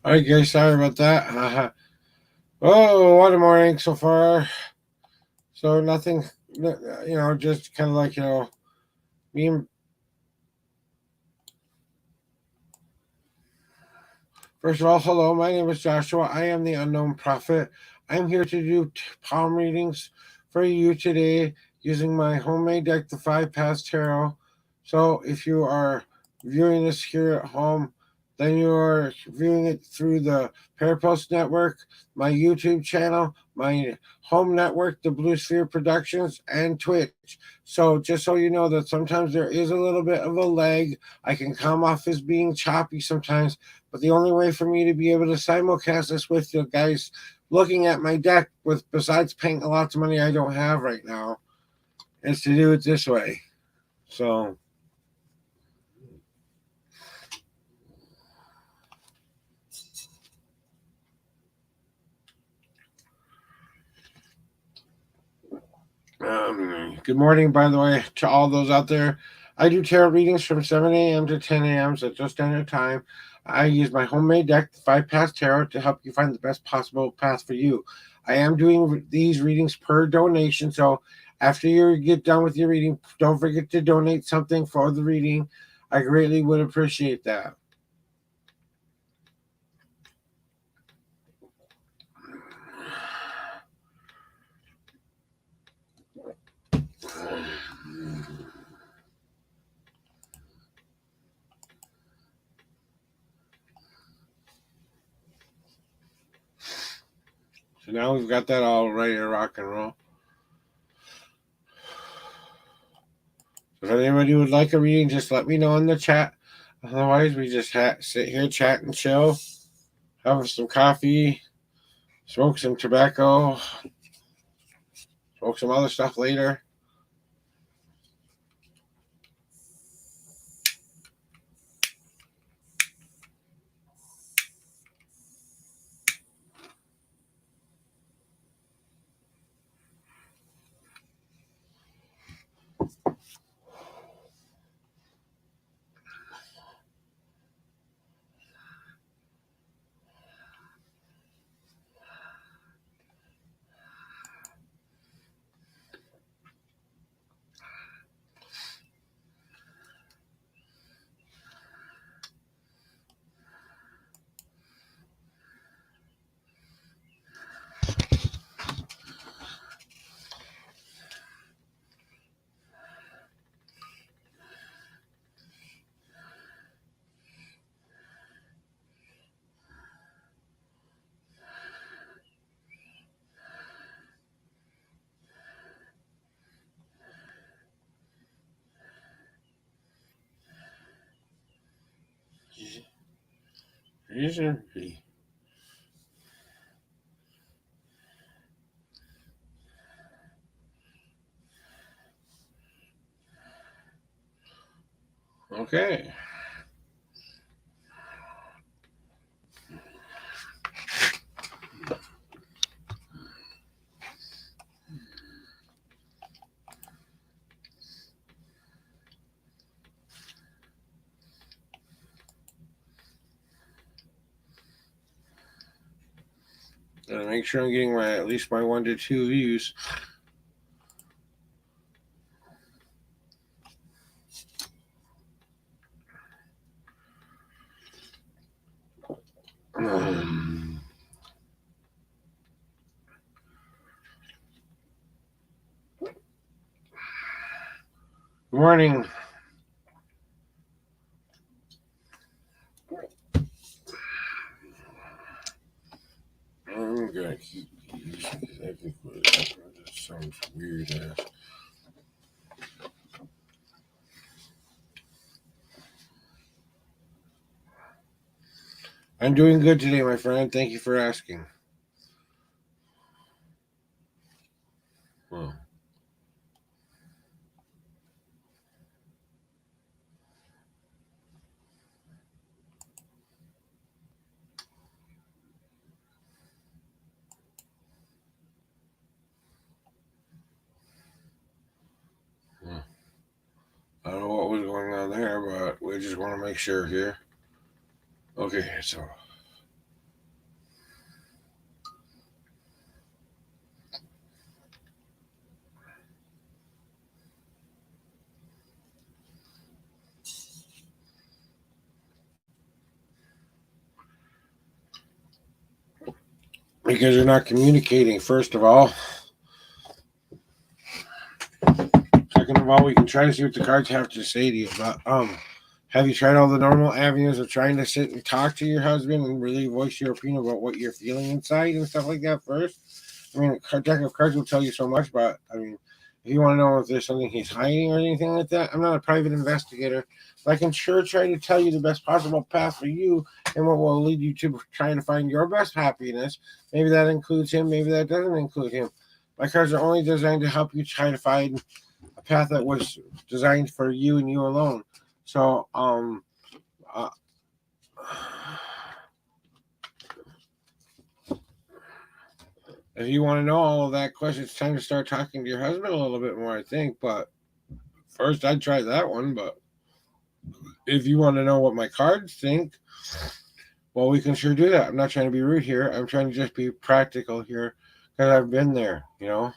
All right, guys, sorry about that. Oh, what a morning so far. So nothing, just kind of like, me and first of all, hello, my name is Joshua. I am the Unknown Prophet. I'm here to do palm readings for you today using my homemade deck, the Five Paths Tarot. So if you are viewing this here at home, then you are viewing it through the Parapost Network, my YouTube channel, my home network, the Blue Sphere Productions, and Twitch. So just so you know that sometimes there is a little bit of a lag. I can come off as being choppy sometimes, but the only way for me to be able to simulcast this with you guys looking at my deck with besides paying a lot of money I don't have right now is to do it this way. So good morning, by the way, to all those out there. I do tarot readings from 7 a.m. to 10 a.m. Central Standard Time. I use my homemade deck, the Five Paths Tarot, to help you find the best possible path for you. I am doing these readings per donation, so after you get done with your reading, don't forget to donate something for the reading. I greatly would appreciate that. So now we've got that all ready to rock and roll. If anybody would like a reading, just let me know in the chat. Otherwise, we just sit here, chat, and chill, have some coffee, smoke some tobacco, smoke some other stuff later. Okay. Gotta make sure I'm getting my at least my 1 to 2 views. Good morning. I'm gonna keep these because I think that sounds weird ass. I'm doing good today, my friend. Thank you for asking. Well, I don't know what was going on there, but we just want to make sure here. Okay, so because you're not communicating, first of all. Second of all, we can try to see what the cards have to say to you. But have you tried all the normal avenues of trying to sit and talk to your husband and really voice your opinion about what you're feeling inside and stuff like that first? I mean, a deck of cards will tell you so much, but I mean, if you want to know if there's something he's hiding or anything like that, I'm not a private investigator, but I can sure try to tell you the best possible path for you and what will lead you to trying to find your best happiness. Maybe that includes him, maybe that doesn't include him. My cards are only designed to help you try to find a path that was designed for you and you alone. So, uh, if you want to know all of that question, it's time to start talking to your husband a little bit more, I think. But first, I'd try that one. But if you want to know what my cards think, well, we can sure do that. I'm not trying to be rude here. I'm trying to just be practical here because I've been there, you know.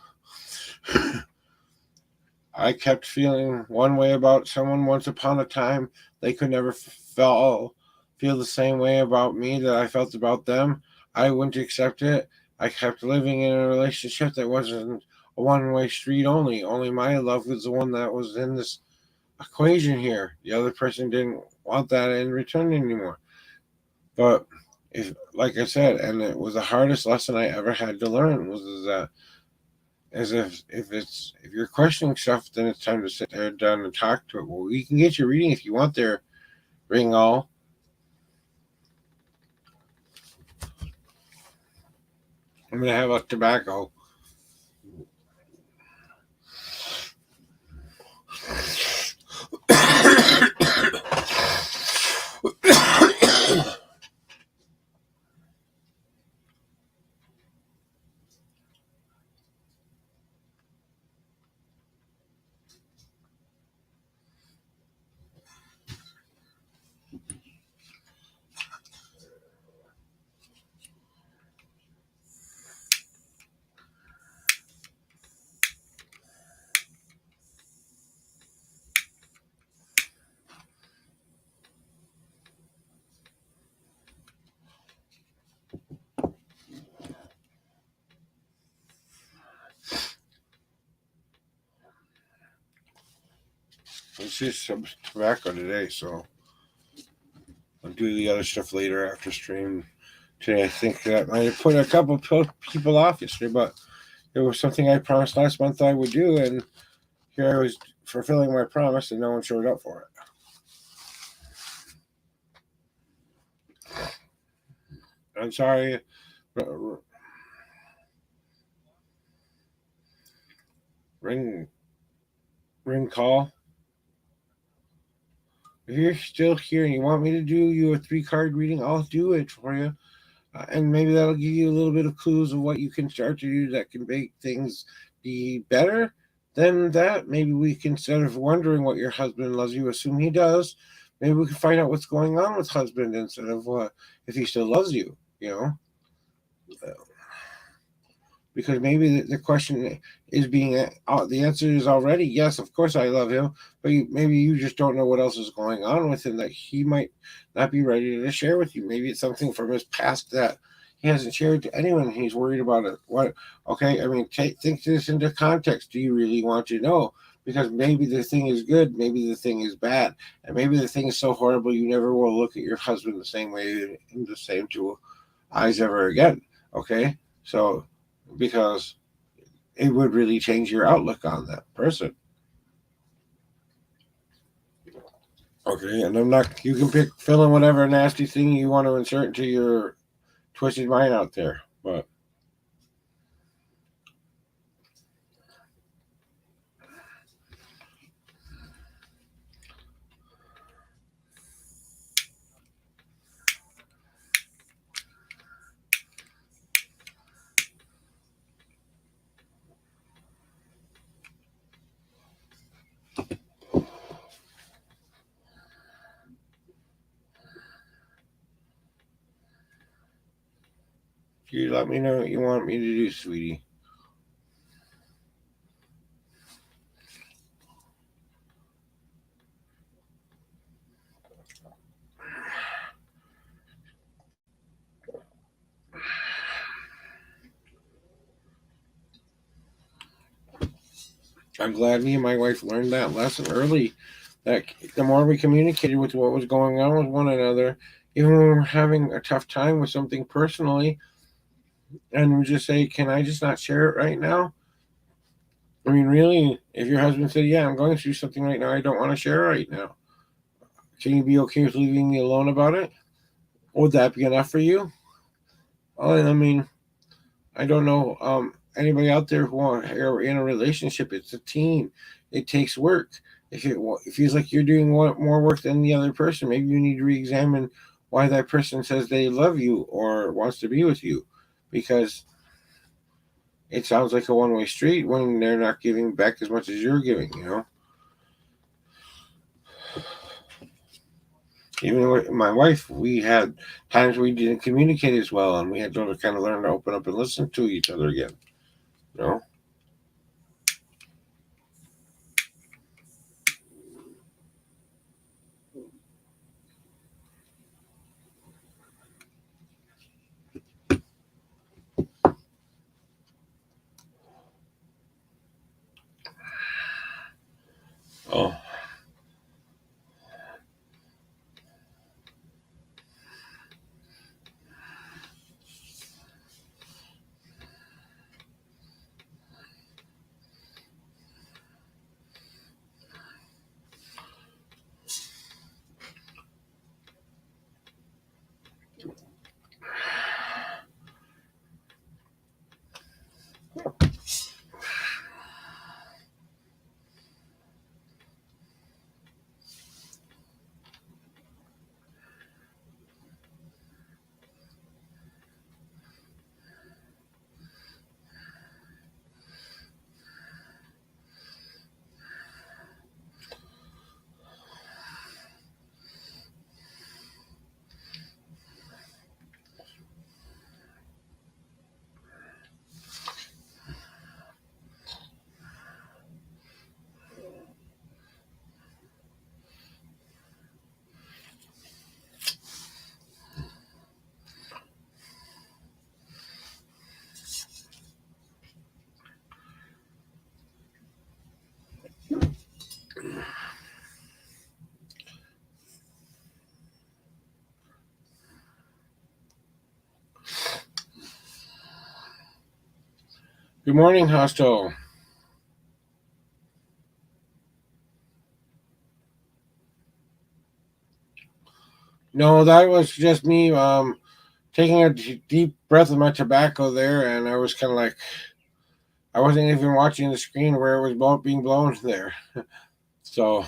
I kept feeling one way about someone once upon a time. They could never feel the same way about me that I felt about them. I wouldn't accept it. I kept living in a relationship that wasn't a one-way street only. Only my love was the one that was in this equation here. The other person didn't want that in return anymore. But if, like I said, and it was the hardest lesson I ever had to learn was that as if you're questioning stuff, then it's time to sit there down and talk to it. Well, we can get your reading if you want there, ring all. I'm gonna have a tobacco. Let's see some tobacco today, so I'll do the other stuff later after stream. Today, I think that might have put a couple people off yesterday, but it was something I promised last month I would do, and here I was fulfilling my promise, and no one showed up for it. I'm sorry. Ring, ring call. If you're still here and you want me to do you a 3 card reading, I'll do it for you. And maybe that'll give you a little bit of clues of what you can start to do that can make things be better. Then that maybe we can, instead of wondering what your husband loves you, assume he does. Maybe we can find out what's going on with husband instead of if he still loves you. You know, because maybe the question is being the answer is already yes, of course I love him, but maybe you just don't know what else is going on with him that he might not be ready to share with you. Maybe it's something from his past that he hasn't shared to anyone. He's worried about it. What? Okay, I mean, think this into context. Do you really want to know? Because maybe the thing is good, maybe the thing is bad, and maybe the thing is so horrible you never will look at your husband the same way in the same two eyes ever again. Okay, so because it would really change your outlook on that person. Okay, and I'm not. You can fill in whatever nasty thing you want to insert into your twisted mind out there, but you let me know what you want me to do, sweetie. I'm glad me and my wife learned that lesson early. That the more we communicated with what was going on with one another, even when we were having a tough time with something personally, and we just say, "Can I just not share it right now?" I mean, really, if your husband said, "Yeah, I'm going through something right now, I don't want to share right now," can you be okay with leaving me alone about it? Would that be enough for you? Oh, I mean, I don't know anybody out there who are in a relationship. It's a team. It takes work. If it feels like you're doing more work than the other person, maybe you need to re-examine why that person says they love you or wants to be with you, because it sounds like a one-way street when they're not giving back as much as you're giving. Even with my wife, we had times we didn't communicate as well, and we had to kind of learn to open up and listen to each other again. You know. Oh. Good morning, Hostel. No, that was just me taking a deep breath of my tobacco there, and I was kind of like I wasn't even watching the screen where it was being blown there. So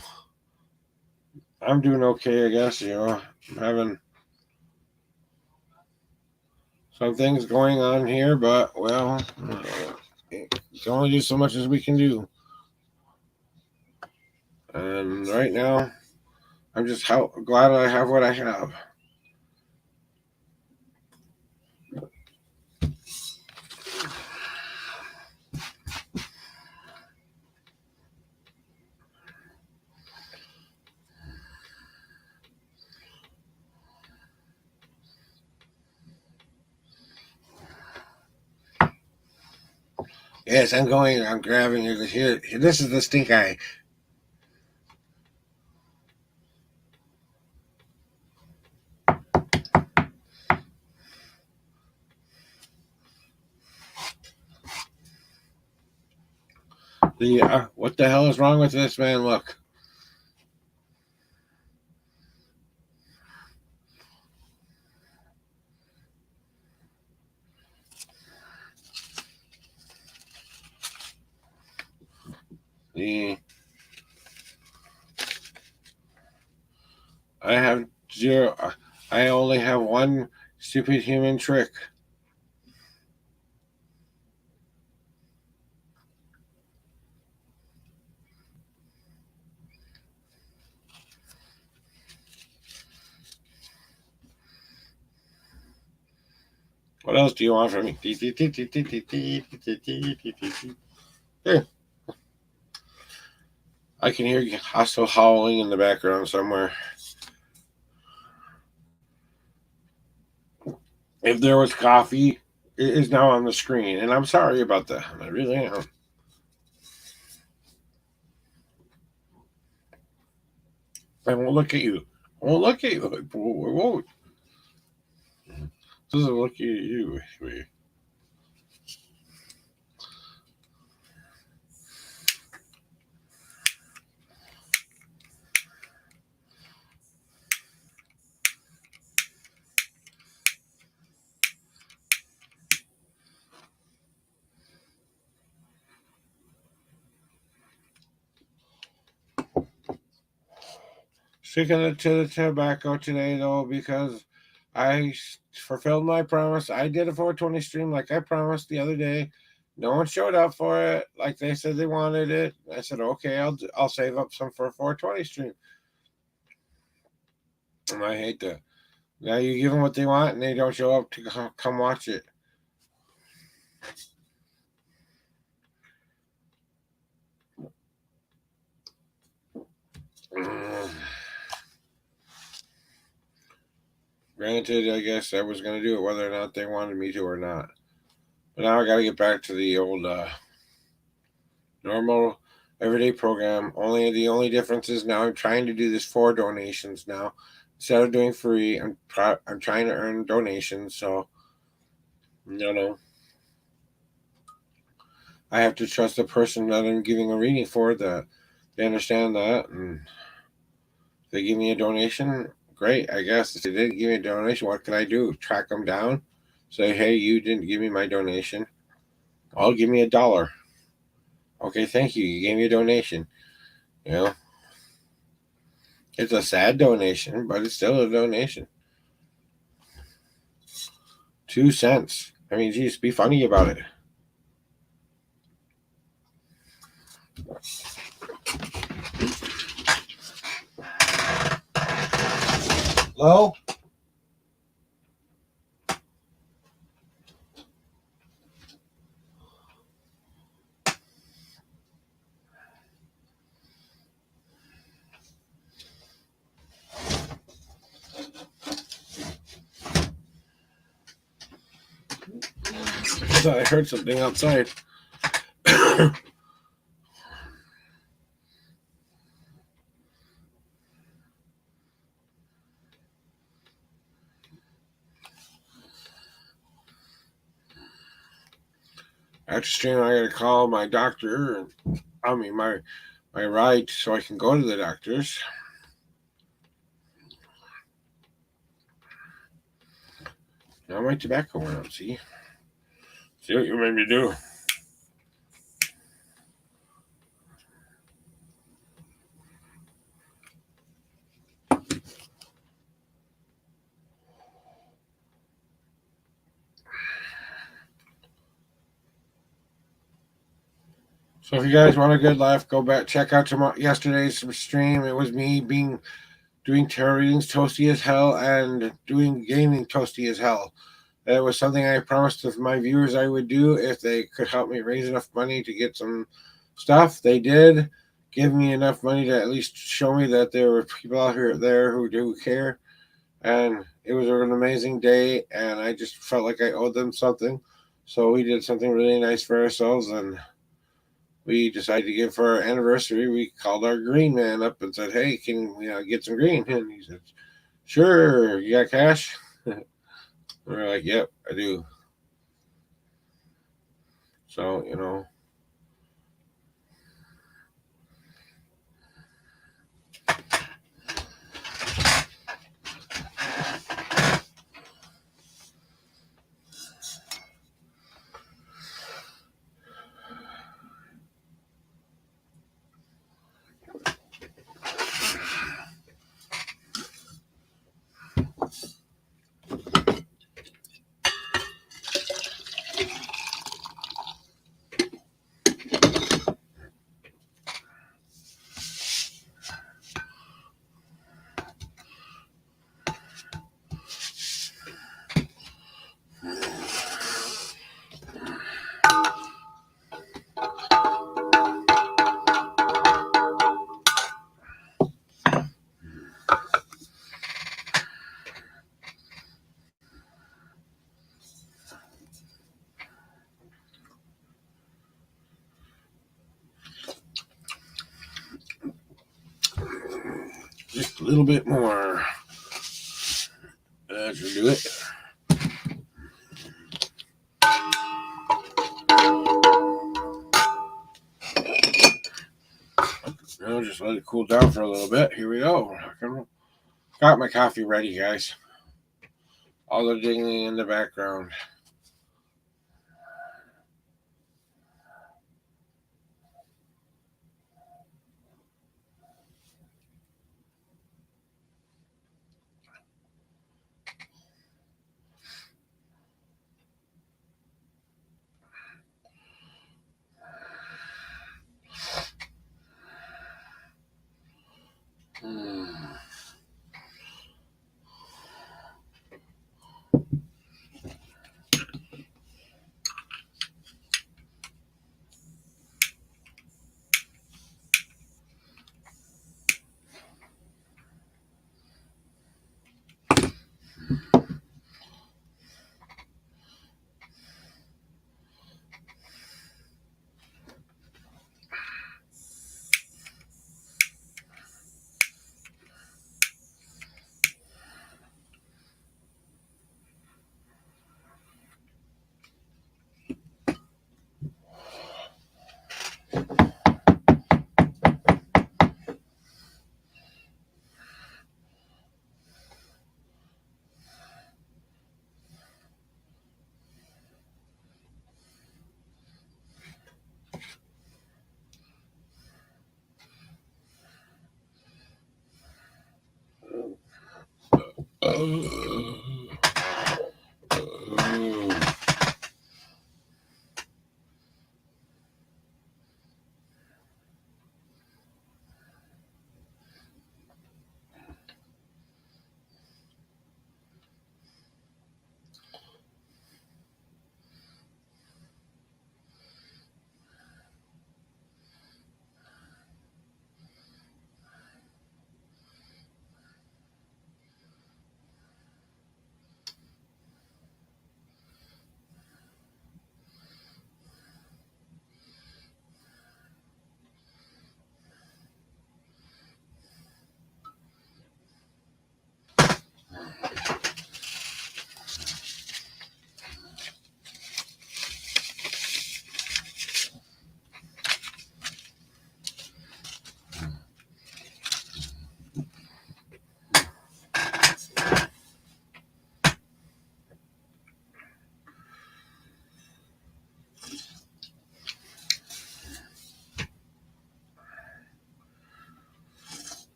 I'm doing okay, I guess. I'm having some things going on here, but well, you can only do so much as we can do. And right now, I'm just glad I have what I have. Yes, I'm grabbing it here. This is the stink eye. What the hell is wrong with this man? Look. The I have zero. I only have one stupid human trick. What else do you want from me? Here. I can hear hostile howling in the background somewhere. If there was coffee, it is now on the screen, and I'm sorry about that. I really am. I won't look at you. I won't look at you. I won't. Doesn't look at you. Sticking to the tobacco today, though, because I fulfilled my promise. I did a 420 stream like I promised the other day. No one showed up for it like they said they wanted it. I said, okay, I'll save up some for a 420 stream. And I hate that. Now you give them what they want and they don't show up to come watch it. Granted, I guess I was going to do it whether or not they wanted me to or not. But now I got to get back to the old normal everyday program. The only difference is now I'm trying to do this for donations now instead of doing free. I'm trying to earn donations, so I have to trust the person that I'm giving a reading for that they understand that, and if they give me a donation, great. I guess if they didn't give me a donation, what can I do? Track them down, say, hey, you didn't give me my donation. I'll give me $1. Okay, thank you. You gave me a donation. You know, it's a sad donation, but it's still a donation. 2 cents. I mean, geez, be funny about it. Hello? I thought I heard something outside. After stream, I gotta call my doctor. I mean, my ride so I can go to the doctor's. Now my tobacco went out. See what you made me do. So if you guys want a good laugh, go back check out yesterday's stream. It was me being doing tarot readings, toasty as hell, and doing gaming, toasty as hell. It was something I promised to my viewers I would do if they could help me raise enough money to get some stuff. They did give me enough money to at least show me that there were people out here there who do care. And it was an amazing day, and I just felt like I owed them something. So we did something really nice for ourselves, and we decided to give for our anniversary. We called our green man up and said, "Hey, can we get some green?" And he said, "Sure, you got cash?" We're like, "Yep, I do." So, just a little bit more. That should do it. Now just let it cool down for a little bit. Here we go. Got my coffee ready, guys. All the dingling in the background.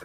I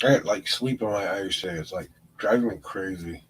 get like sleep in my eyes today. It's like driving me crazy.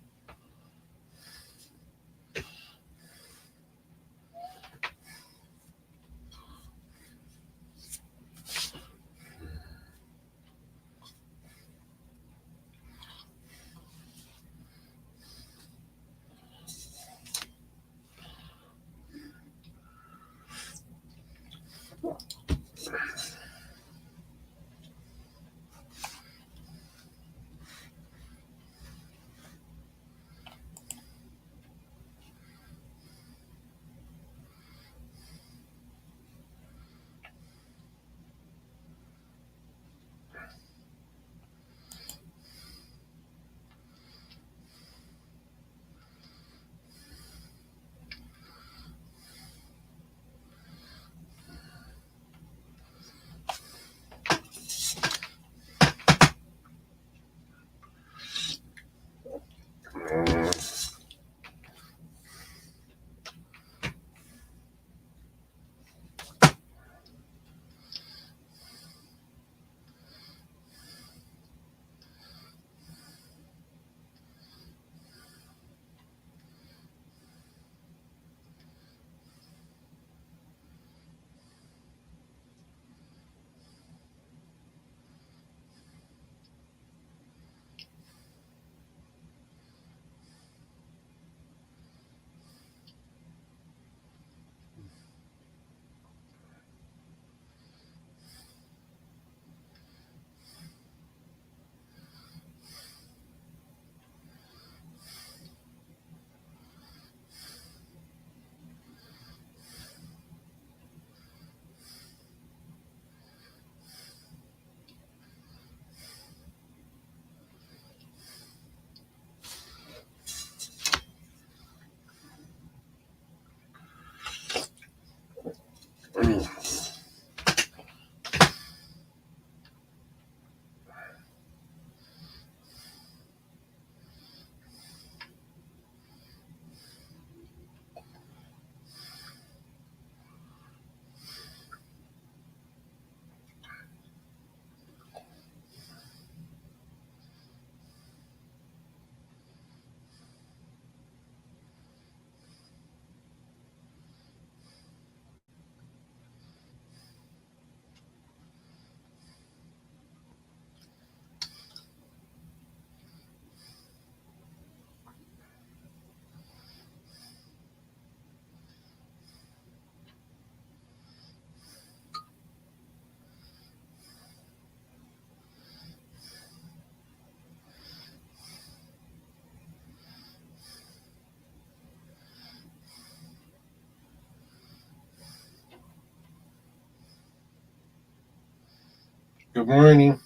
Good morning.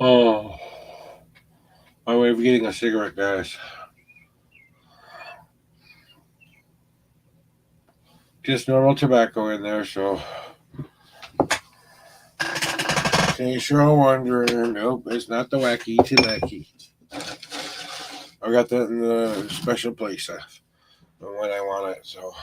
Oh, my way of getting a cigarette, guys. Just normal tobacco in there, so in case you're wondering, nope, it's not the wacky tobacco. I got that in the special place when I want it, so.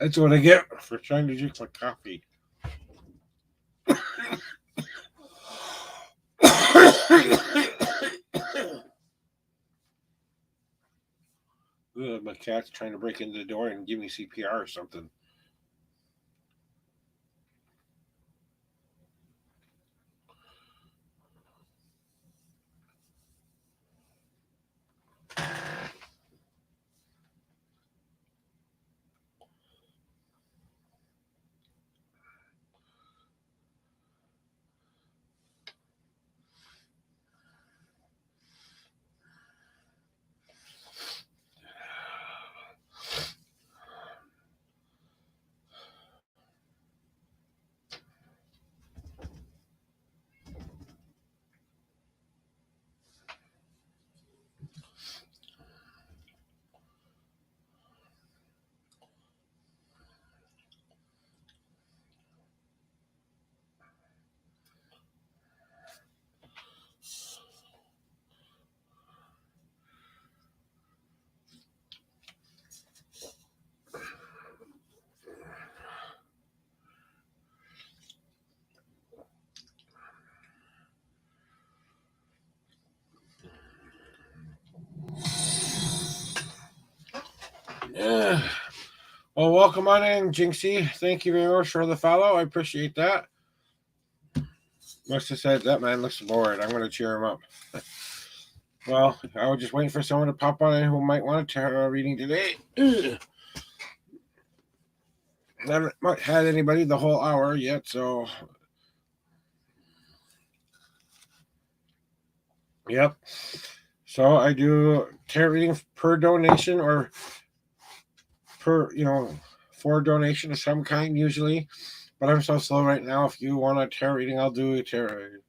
That's what I get for trying to drink my coffee. My cat's trying to break into the door and give me CPR or something. Well, welcome on in, Jinxie. Thank you very much for the follow. I appreciate that. Must have said that man looks bored. I'm going to cheer him up. Well, I was just waiting for someone to pop on in who might want a tarot reading today. I haven't had anybody the whole hour yet, so. Yep. So I do tarot reading per donation or per, for donation of some kind usually. But I'm so slow right now. If you want a tarot reading, I'll do a tarot reading.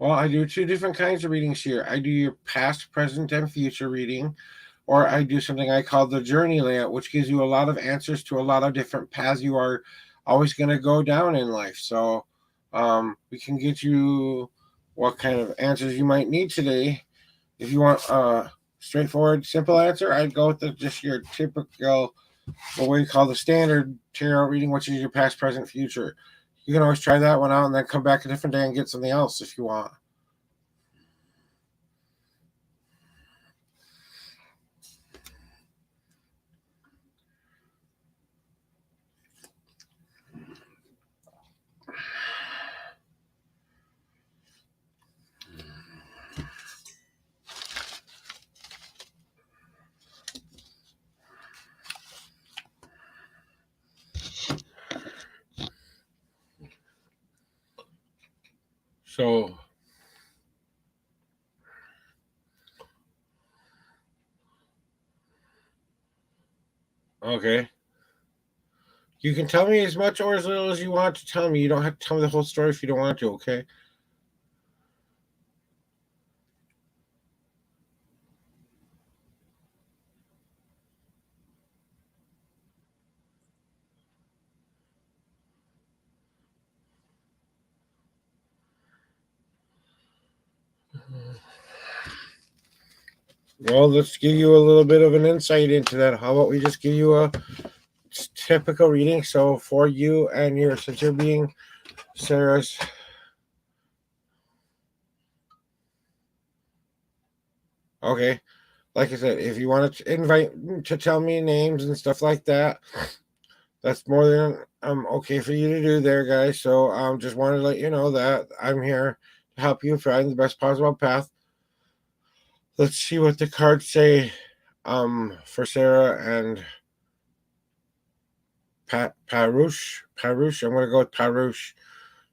Well, I do two different kinds of readings here. I do your past, present, and future reading, or I do something I call the journey layout, which gives you a lot of answers to a lot of different paths you are always going to go down in life. So we can get you what kind of answers you might need today. If you want a straightforward, simple answer, I'd go with just your typical, what we call the standard tarot reading, which is your past, present, future. You can always try that one out and then come back a different day and get something else if you want. So, okay. You can tell me as much or as little as you want to tell me. You don't have to tell me the whole story if you don't want to, okay? Well, let's give you a little bit of an insight into that. How about we just give you a typical reading? So for you and since you're being Sarah's, okay. Like I said, if you want to invite to tell me names and stuff like that, that's more than okay for you to do there, guys. So just wanted to let you know that I'm here to help you find the best possible path. Let's see what the cards say for Sarah and Parush. I'm gonna go with Parush,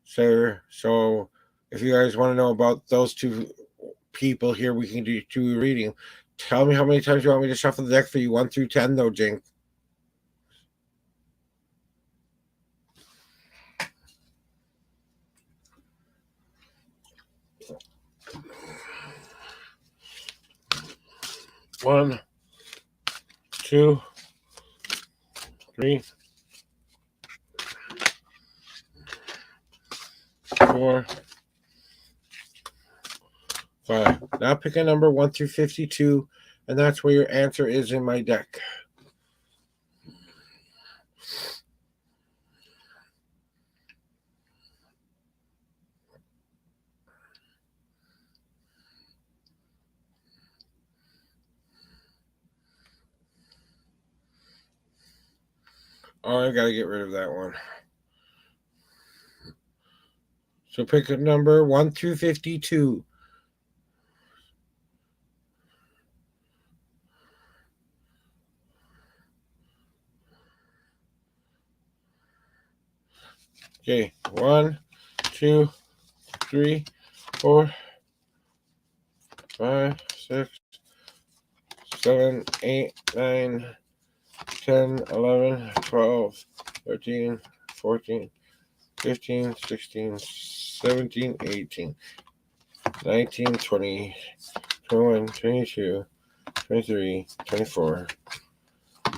Sarah. So if you guys want to know about those two people here, we can do two reading. Tell me how many times you want me to shuffle the deck for you, 1 through 10, though, Jink. One, two, three, 4, 5. Now pick a number 1 through 52, and that's where your answer is in my deck. Oh, I gotta get rid of that one. So pick a number 1 through 52. Okay, 1, 2, 3, 4, 5, 6, 7, 8, 9, 10, 11, 12, 13, 14, 15, 16, 17, 18, 19, 20, 21, 22, 23, 24,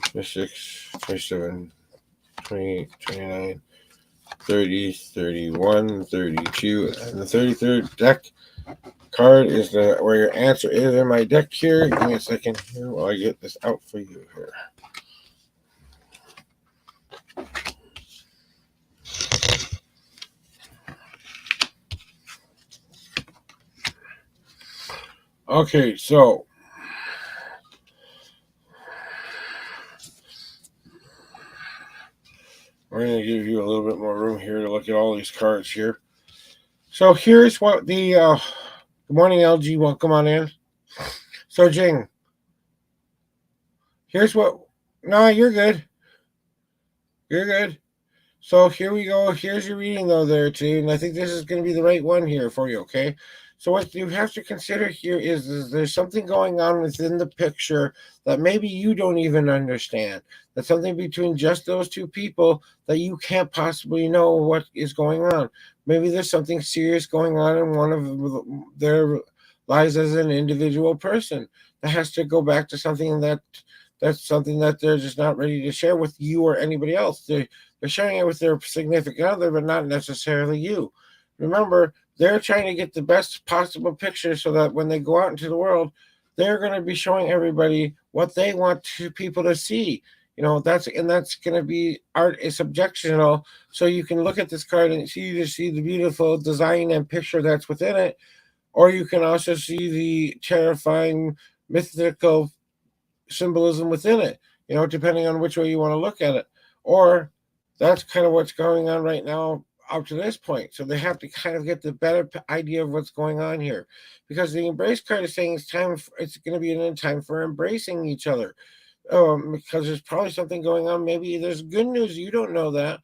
26, 27, 28, 29, 30, 31, 32, and the 33rd deck card is where your answer is in my deck here. Give me a second here while I get this out for you here. Okay, so we're going to give you a little bit more room here to look at all these cards here. So here's what the good morning, LG. Welcome on in. So Jing, here's what. No, you're good. You're good. So here we go. Here's your reading though there too, and I think this is going to be the right one here for you. Okay. So what you have to consider here is there's something going on within the picture that maybe you don't even understand. That's something between just those two people that you can't possibly know what is going on. Maybe there's something serious going on in one of their lives as an individual person that has to go back to something that's something that they're just not ready to share with you or anybody else. They're sharing it with their significant other, but not necessarily you. Remember, they're trying to get the best possible picture so that when they go out into the world, they're going to be showing everybody what they want people to see. That's going to be art is subjectional. So you can look at this card and see the beautiful design and picture that's within it, or you can also see the terrifying mythical symbolism within it, depending on which way you want to look at it. Or that's kind of what's going on right now up to this point. So they have to kind of get the better idea of what's going on here, because the embrace card is saying it's going to be an end time for embracing each other. Because there's probably something going on. Maybe there's good news. You don't know that.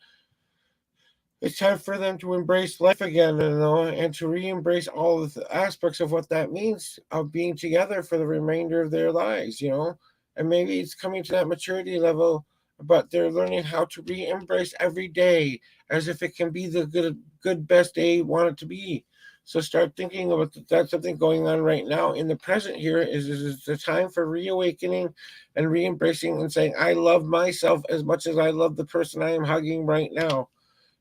It's time for them to embrace life again, and to re-embrace all of the aspects of what that means of being together for the remainder of their lives. And maybe it's coming to that maturity level, but they're learning how to re-embrace every day as if it can be the good best day you want it to be. So start thinking about that's something going on right now in the present here. Is the time for reawakening and re-embracing and saying, I love myself as much as I love the person I am hugging right now.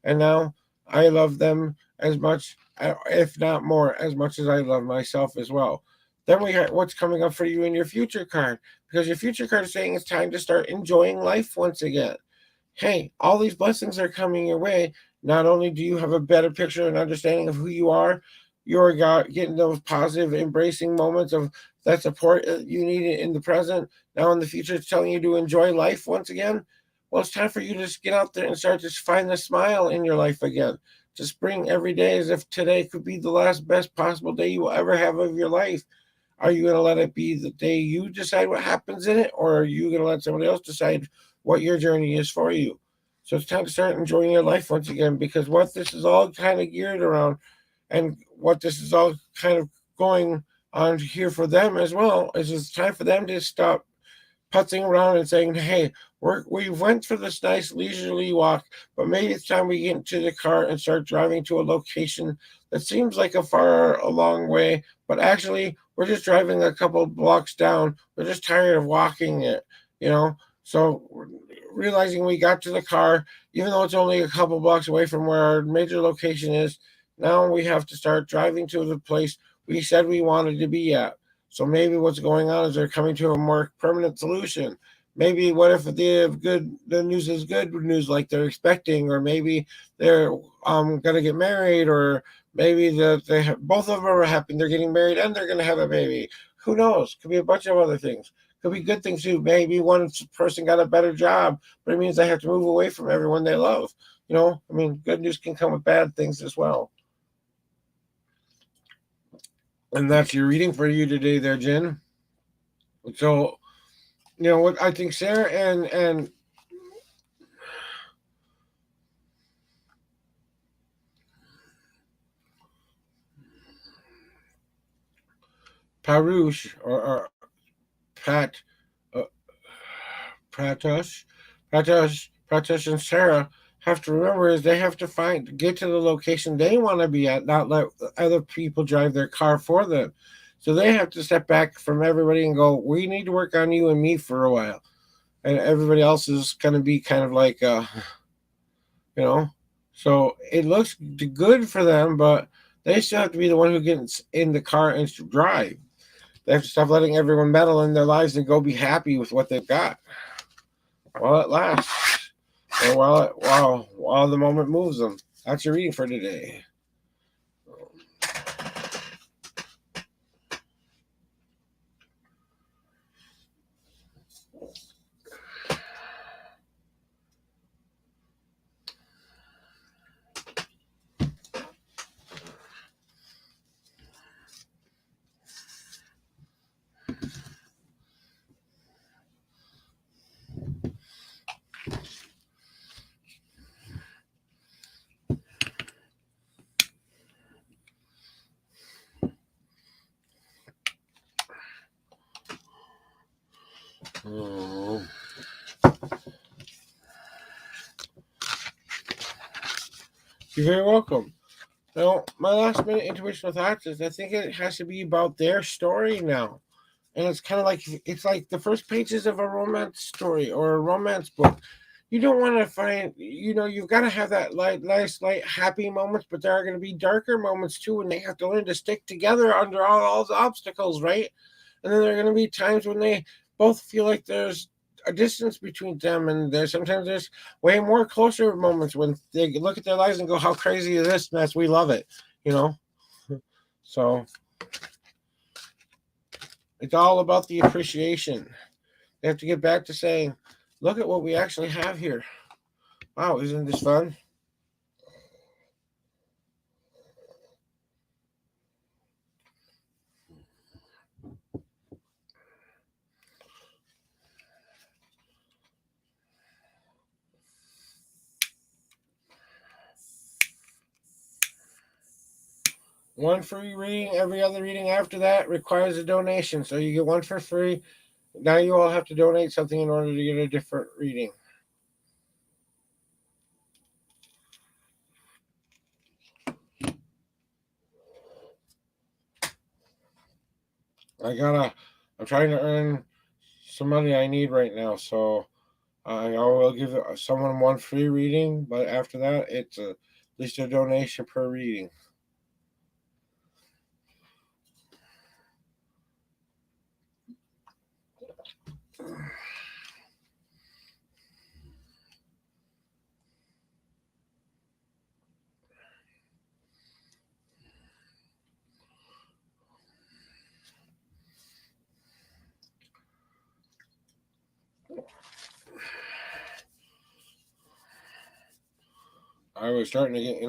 And now I love them as much, if not more, as much as I love myself as well. Then we have what's coming up for you in your future card, because your future card is saying it's time to start enjoying life once again. Hey, all these blessings are coming your way. Not only do you have a better picture and understanding of who you are, you're getting those positive, embracing moments of that support you need in the present. Now in the future, it's telling you to enjoy life once again. Well, it's time for you to just get out there and start to find the smile in your life again. Just bring every day as if today could be the last best possible day you will ever have of your life. Are you going to let it be the day you decide what happens in it, or are you going to let somebody else decide what your journey is for you? So it's time to start enjoying your life once again, because what this is all kind of geared around, and what this is all kind of going on here for them as well, is it's time for them to stop putzing around and saying, hey, we went for this nice leisurely walk, but maybe it's time we get into the car and start driving to a location that seems like a long way, but actually we're just driving a couple blocks down. We're just tired of walking it. So realizing we got to the car, even though it's only a couple blocks away from where our major location is, now we have to start driving to the place we said we wanted to be at. So maybe what's going on is they're coming to a more permanent solution. Maybe what if the news is good news like they're expecting, or maybe they're gonna get married, or maybe both of them are happy they're getting married and they're gonna have a baby. Who knows? Could be a bunch of other things. Could be good things too. Maybe one person got a better job, but it means they have to move away from everyone they love. Good news can come with bad things as well. And that's your reading for you today there, Jen. So, what I think Sarah and Parush or Pat uh, Pratosh, Pratosh and Sarah have to remember is they have to get to the location they want to be at, not let other people drive their car for them. So they have to step back from everybody and go, we need to work on you and me for a while. And everybody else is going to be kind of like, you know, so it looks good for them, but they still have to be the one who gets in the car and drive. They have to stop letting everyone meddle in their lives and go be happy with what they've got while it lasts, or while the moment moves them. That's your reading for today. Oh. You're very welcome. Now, my last minute intuitional thoughts is I think it has to be about their story now. And it's kind of like it's like the first pages of a romance story or a romance book. You don't want to find, you've got to have that nice, light, happy moments, but there are going to be darker moments too, and they have to learn to stick together under all the obstacles, right? And then there are going to be times when they both feel like there's a distance between them, and there's way more closer moments when they look at their lives and go, "How crazy is this mess? We love it," you know. So it's all about the appreciation. They have to get back to saying, "Look at what we actually have here. Wow, isn't this fun?" One free reading. Every other reading after that requires a donation. So you get one for free. Now you all have to donate something in order to get a different reading. I'm trying to earn some money I need right now. So I will give someone one free reading, but after that, it's at least a donation per reading. I was starting to get.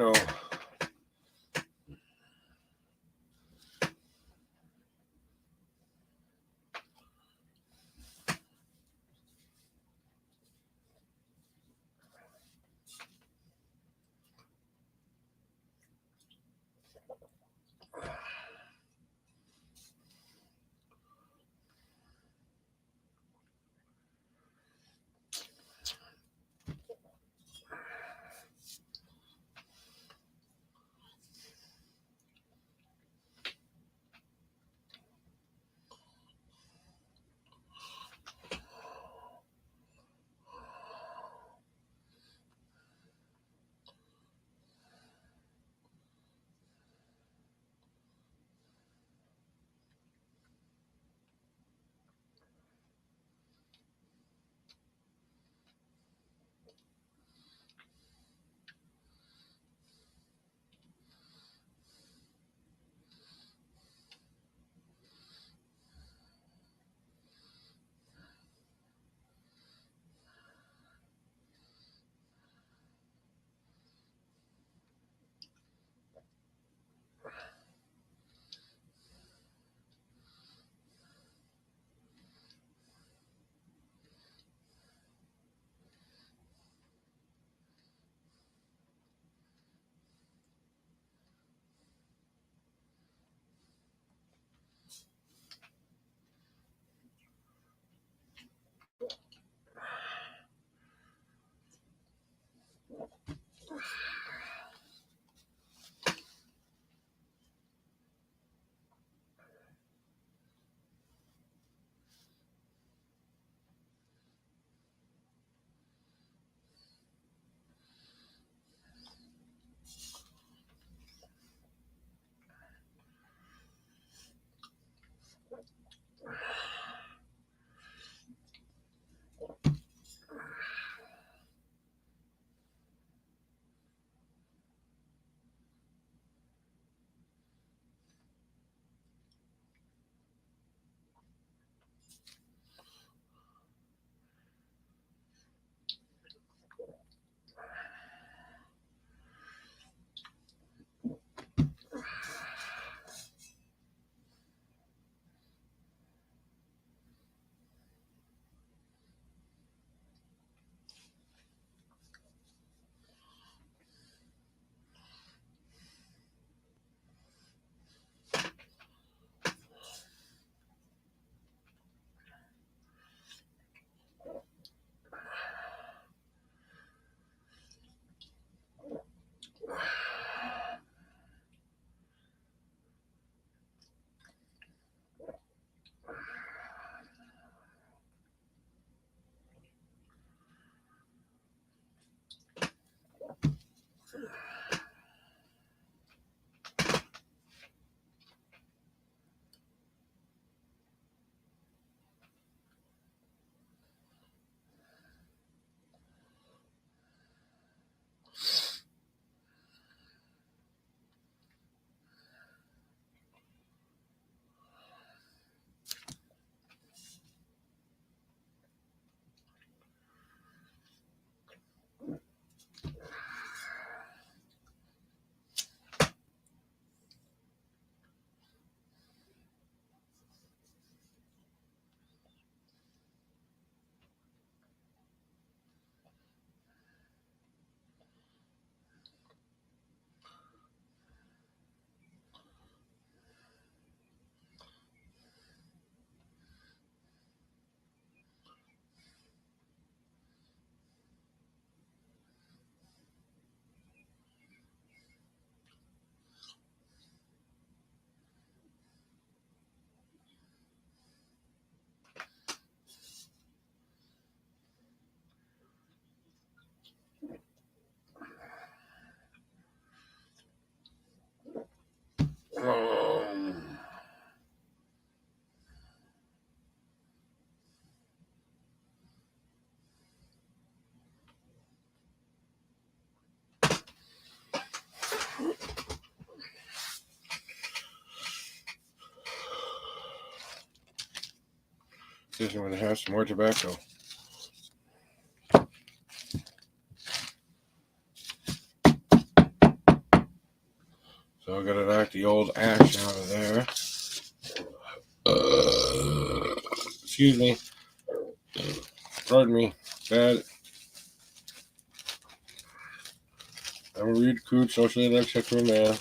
Because I'm going to have some more tobacco. So I got to knock the old ash out of there. Excuse me. Pardon me. Bad. I'm a rude, crude, socially unacceptable man.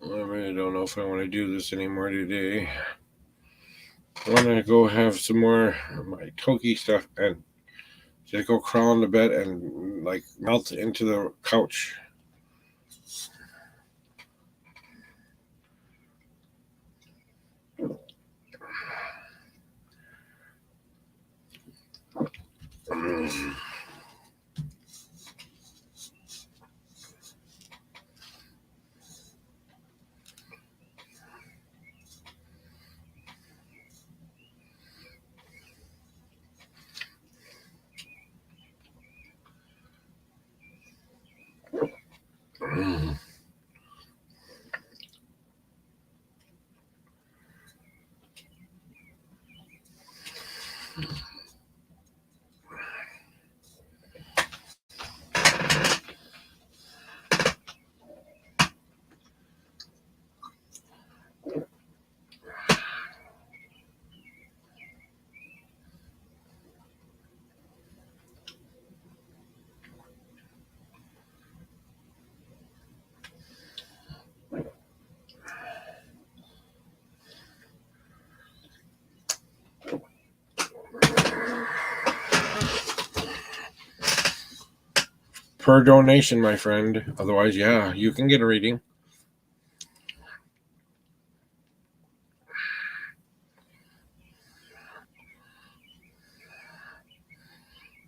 I really don't know if I want to do this anymore today. I want to go have some more of my Toki stuff and just go crawl in the bed and like melt into the couch. Per donation, my friend. Otherwise, yeah, you can get a reading.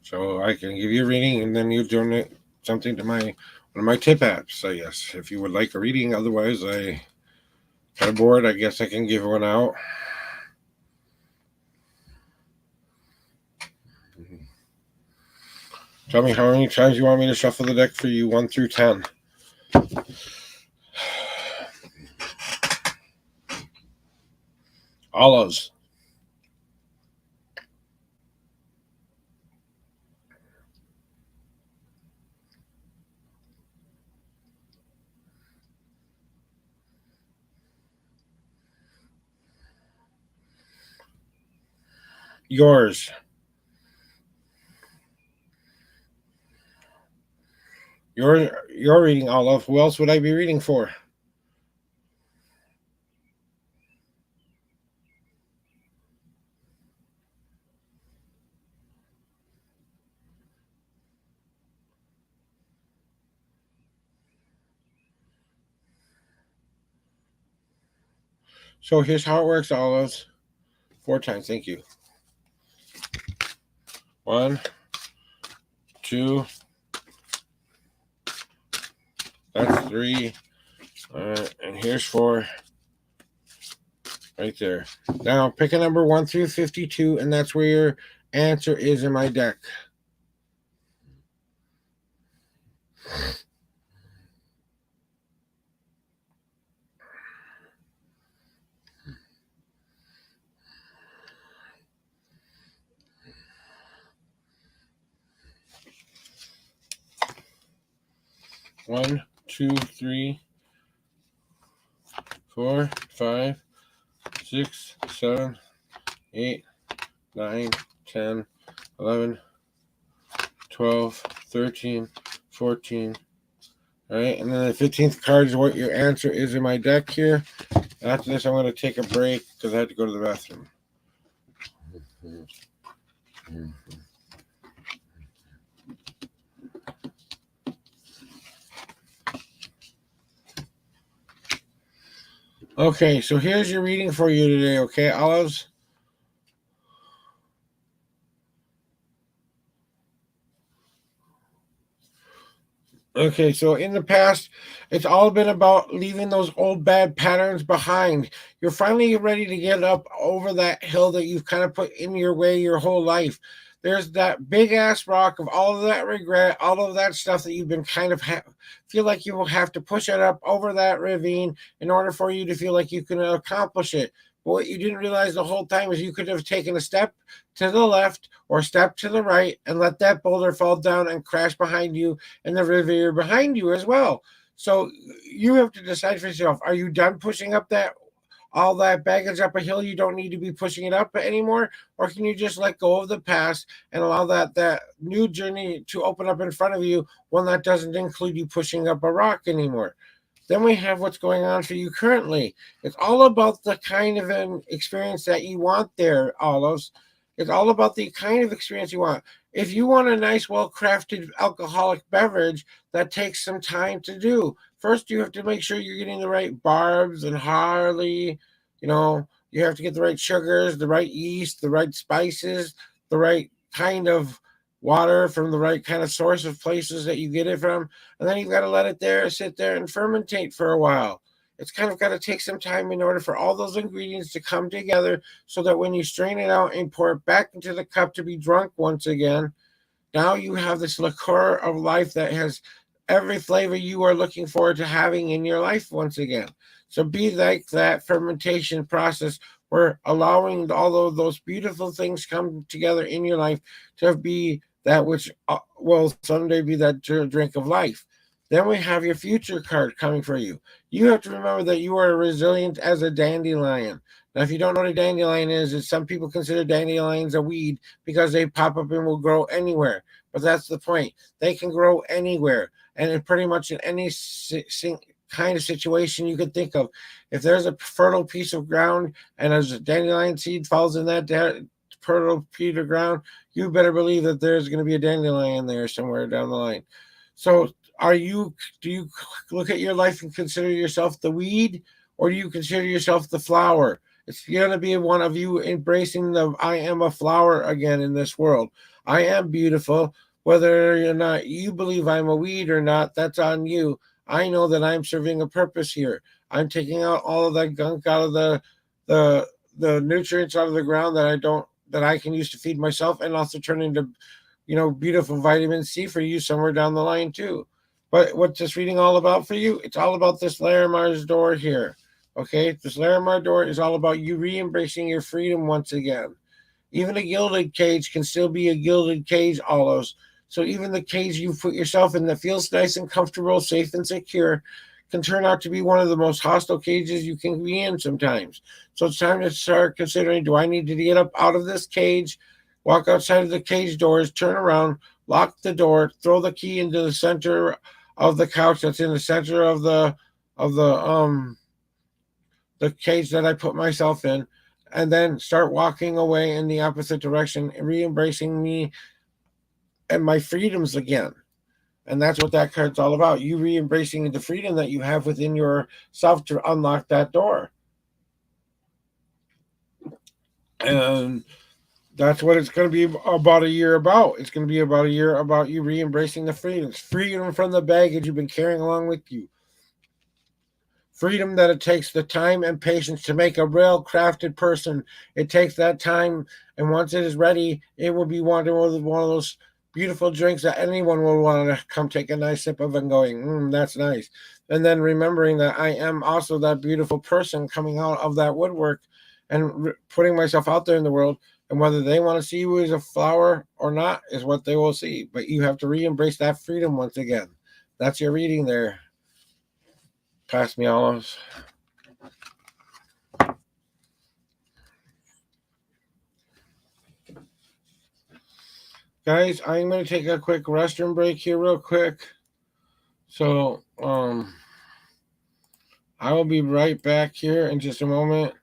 So I can give you a reading, and then you donate something to one of my tip apps. So yes, if you would like a reading. Otherwise, I kind of bored. I guess I can give one out. Tell me how many times you want me to shuffle the deck for you, 1 through 10. Olives. Yours. You're reading Olive. Who else would I be reading for? So here's how it works, Olives. 4 times. Thank you. 1, 2. That's 3. And here's 4. Right there. Now pick a number 1 through 52, and that's where your answer is in my deck. One, 2, 3, 4, 5, 6, 7, 8, 9, 10, 11, 12, 13, 14. All right, and then the 15th card is what your answer is in my deck here. After this, I'm going to take a break because I had to go to the bathroom. Okay, so here's your reading for you today, okay, Olives? Okay, so in the past, it's all been about leaving those old bad patterns behind. You're finally ready to get up over that hill that you've kind of put in your way your whole life. There's that big ass rock of all of that regret, all of that stuff that you've been kind of feel like you will have to push it up over that ravine in order for you to feel like you can accomplish it. But what you didn't realize the whole time is you could have taken a step to the left or step to the right and let that boulder fall down and crash behind you and the river behind you as well. So you have to decide for yourself: are you done pushing up that all that baggage up a hill? You don't need to be pushing it up anymore, or can you just let go of the past and allow that new journey to open up in front of you, one that doesn't include you pushing up a rock anymore? Then we have what's going on for you currently. It's all about the kind of an experience that you want there, Olives. It's all about the kind of experience you want. If you want a nice, well crafted alcoholic beverage, that takes some time to do. First, you have to make sure you're getting the right barbs and barley. You have to get the right sugars, the right yeast, the right spices, the right kind of water from the right kind of source of places that you get it from, and then you've got to let it there sit there and fermentate for a while. It's kind of got to take some time in order for all those ingredients to come together so that when you strain it out and pour it back into the cup to be drunk once again, now you have this liqueur of life that has every flavor you are looking forward to having in your life once again. So be like that fermentation process where allowing all of those beautiful things come together in your life to be that which will someday be that drink of life. Then we have your future card coming for you. You have to remember that you are resilient as a dandelion. Now, if you don't know what a dandelion is some people consider dandelions a weed because they pop up and will grow anywhere. But that's the point. They can grow anywhere and pretty much in any kind of situation you could think of. If there's a fertile piece of ground and a dandelion seed falls in that fertile piece of ground, you better believe that there's going to be a dandelion there somewhere down the line. So, do you look at your life and consider yourself the weed, or do you consider yourself the flower? It's going to be one of you embracing the I am a flower again in this world. I am beautiful. Whether or not you believe I'm a weed or not, that's on you. I know that I'm serving a purpose here. I'm taking out all of that gunk out of the the nutrients out of the ground that I can use to feed myself and also turn into beautiful vitamin C for you somewhere down the line too. But what's this reading all about for you? It's all about this Larimar's door here. Okay, this Larimar door is all about you re-embracing your freedom once again. Even a gilded cage can still be a gilded cage, Allos. So even the cage you put yourself in that feels nice and comfortable, safe and secure, can turn out to be one of the most hostile cages you can be in sometimes. So it's time to start considering: do I need to get up out of this cage, walk outside of the cage doors, turn around, lock the door, throw the key into the center of the couch that's in the center of the cage that I put myself in, and then start walking away in the opposite direction, re embracing me and my freedoms again. And that's what that card's all about: you re embracing the freedom that you have within yourself to unlock that door. And that's what it's going to be about a year about. It's going to be about a year about you re embracing the freedoms, freedom from the baggage you've been carrying along with you, freedom that it takes the time and patience to make a real crafted person. It takes that time, and once it is ready, it will be one of those beautiful drinks that anyone will want to come take a nice sip of and going, that's nice. And then remembering that I am also that beautiful person coming out of that woodwork and putting myself out there in the world. And whether they want to see you as a flower or not is what they will see. But you have to re-embrace that freedom once again. That's your reading there. Pass me olives. Guys, I'm going to take a quick restroom break here real quick. So, I will be right back here in just a moment.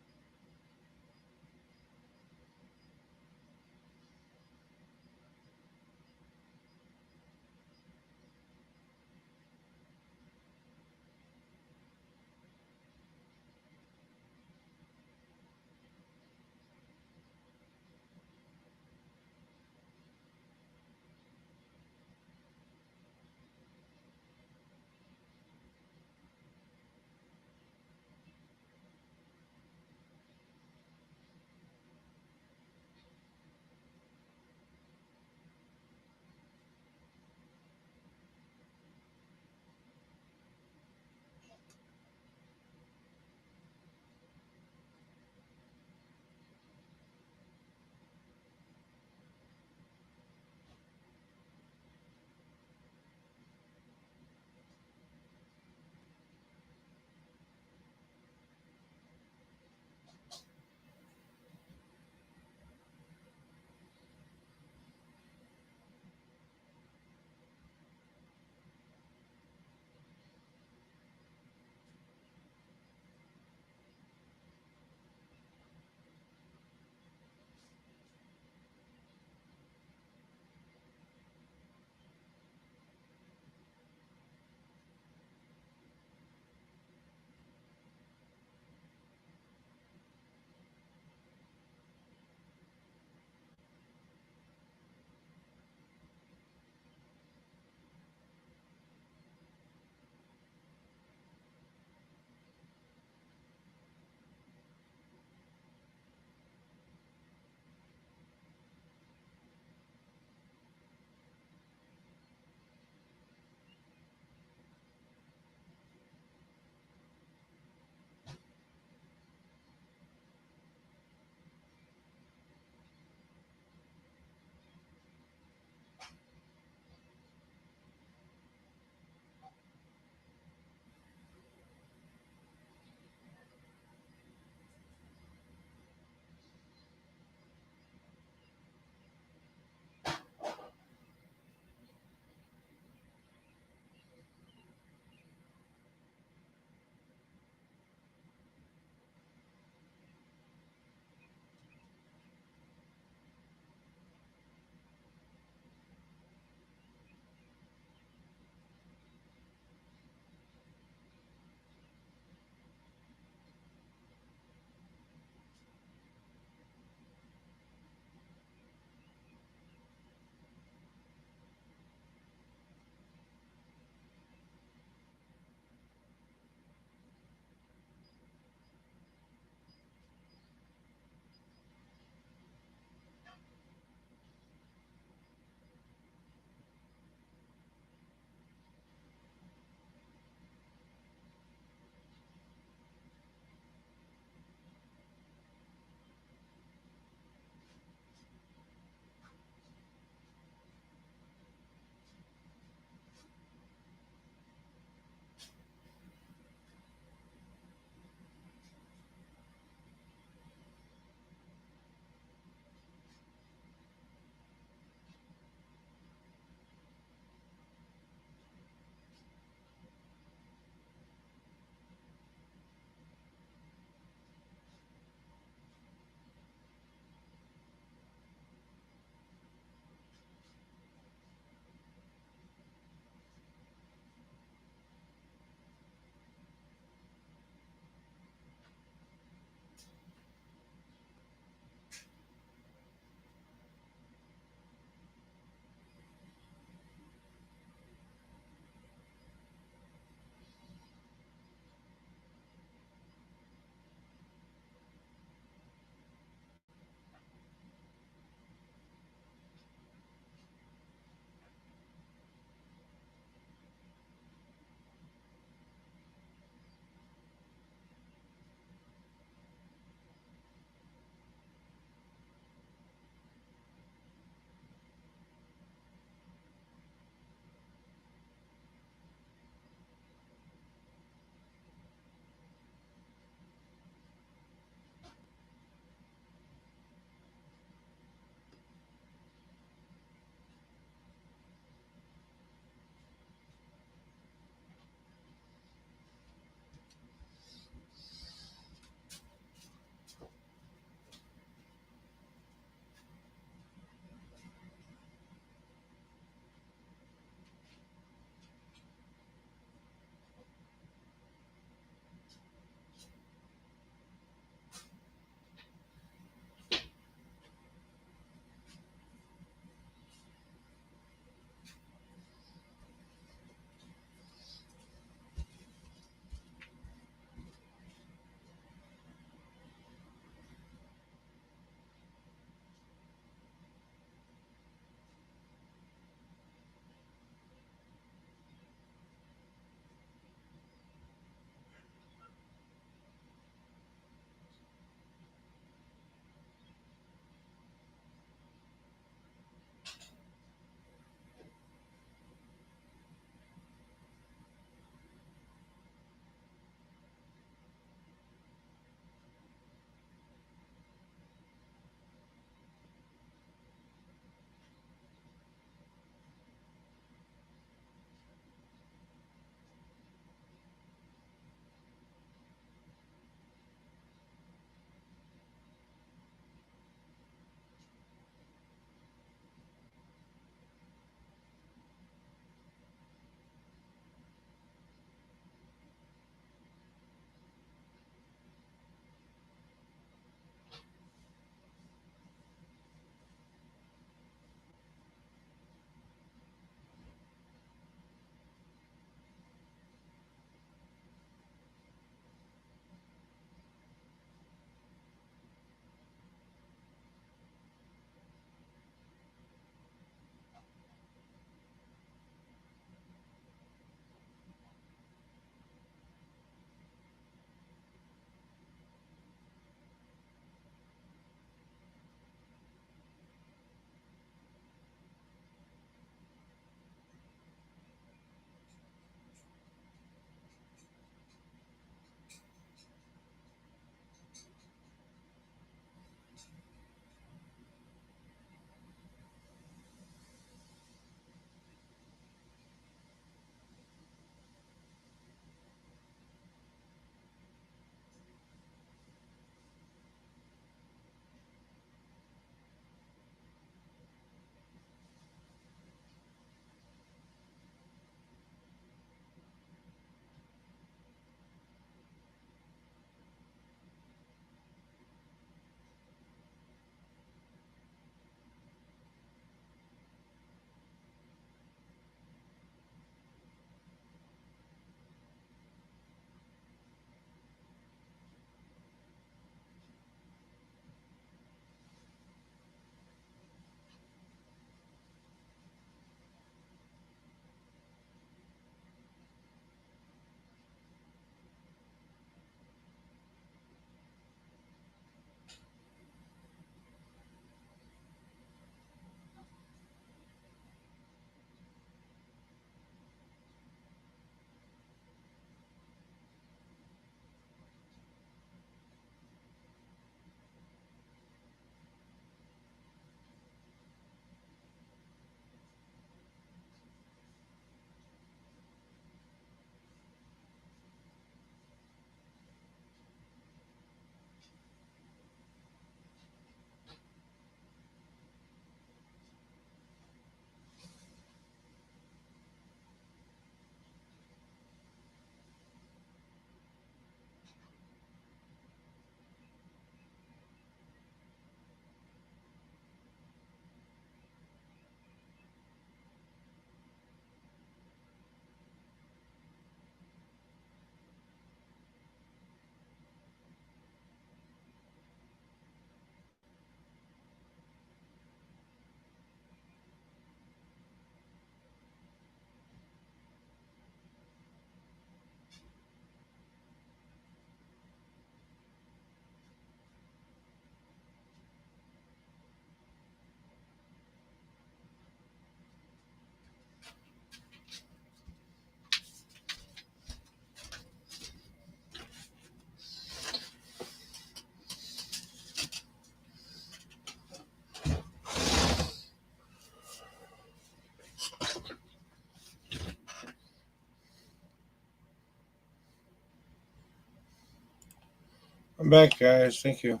I'm back, guys. Thank you.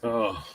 Oh.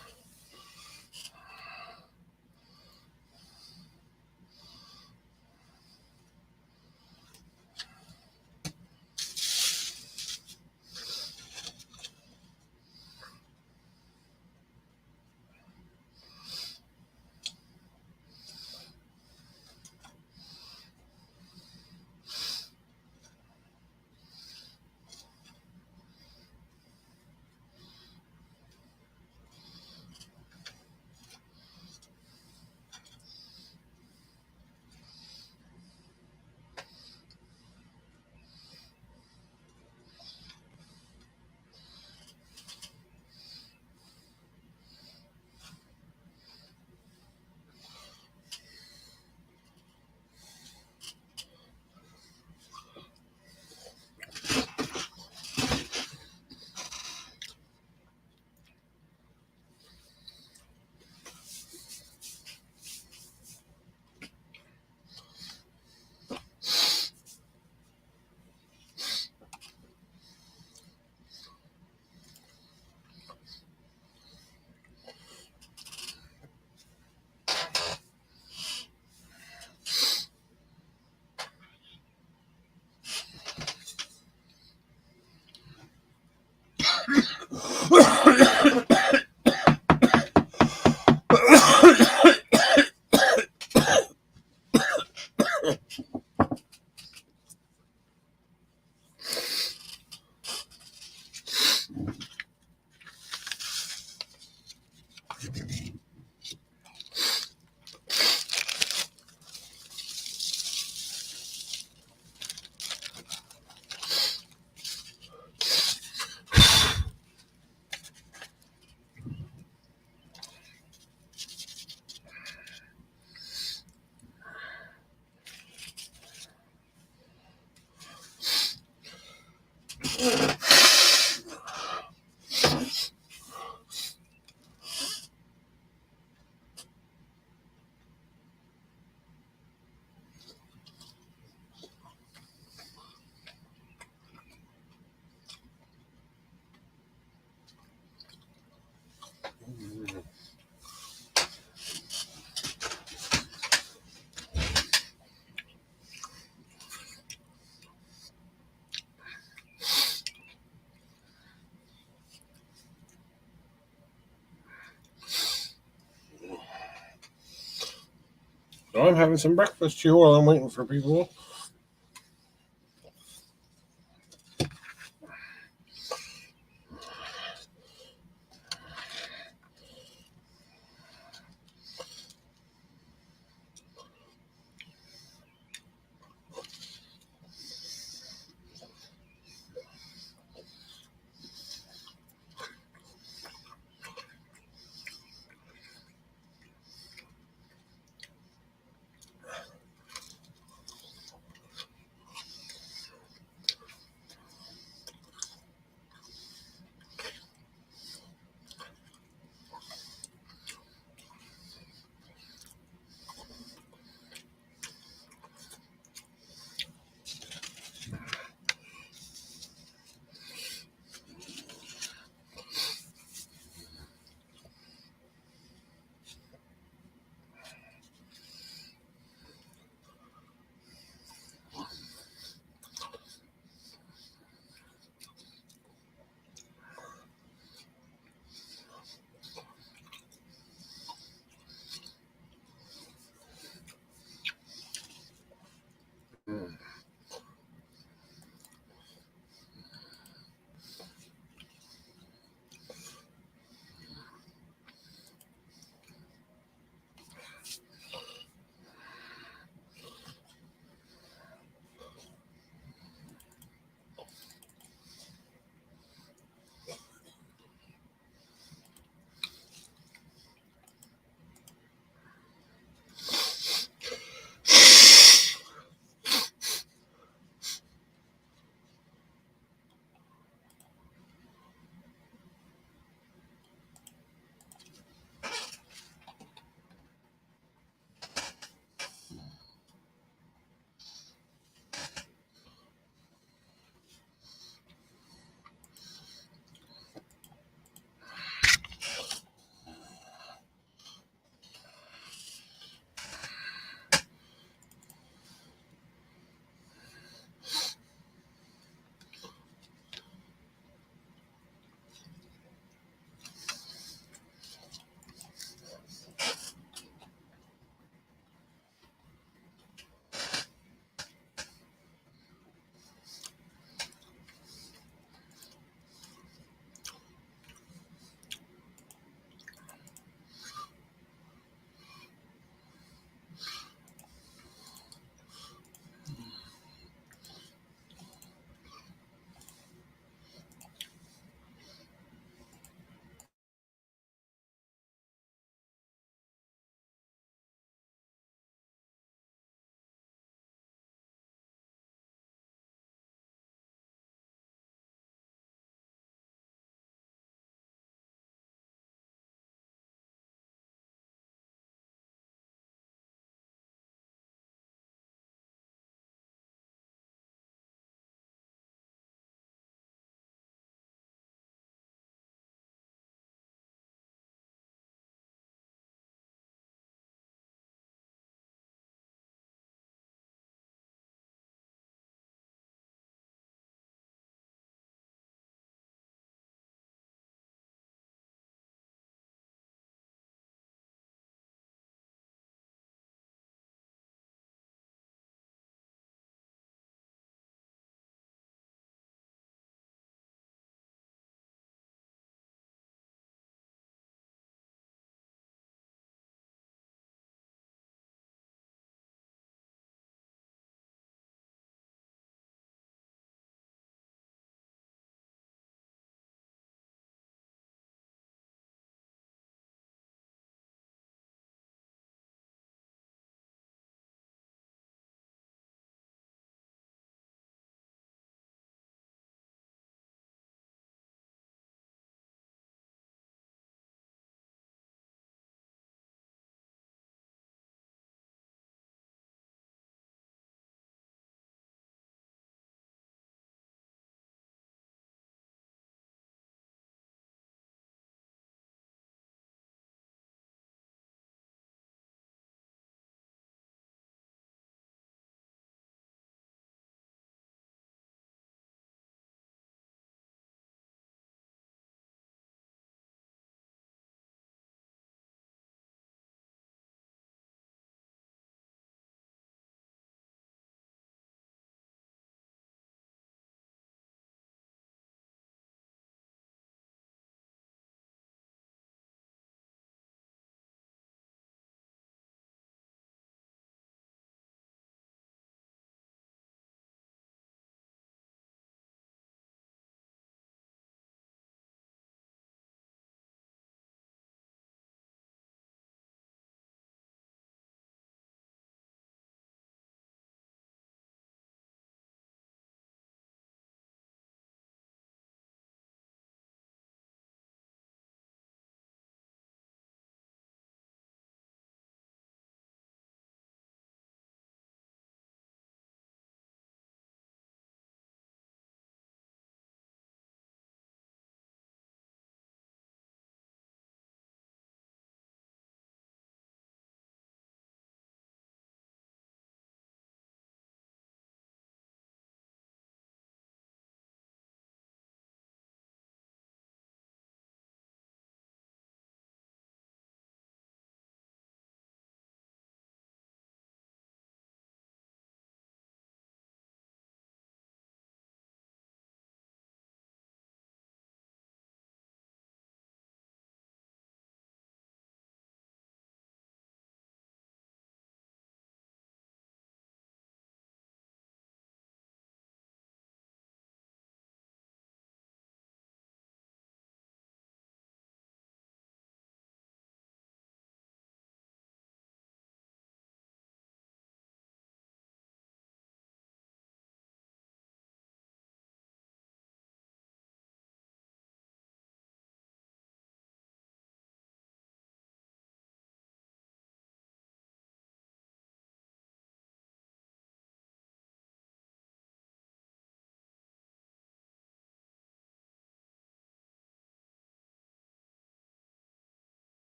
So I'm having some breakfast here while I'm waiting for people.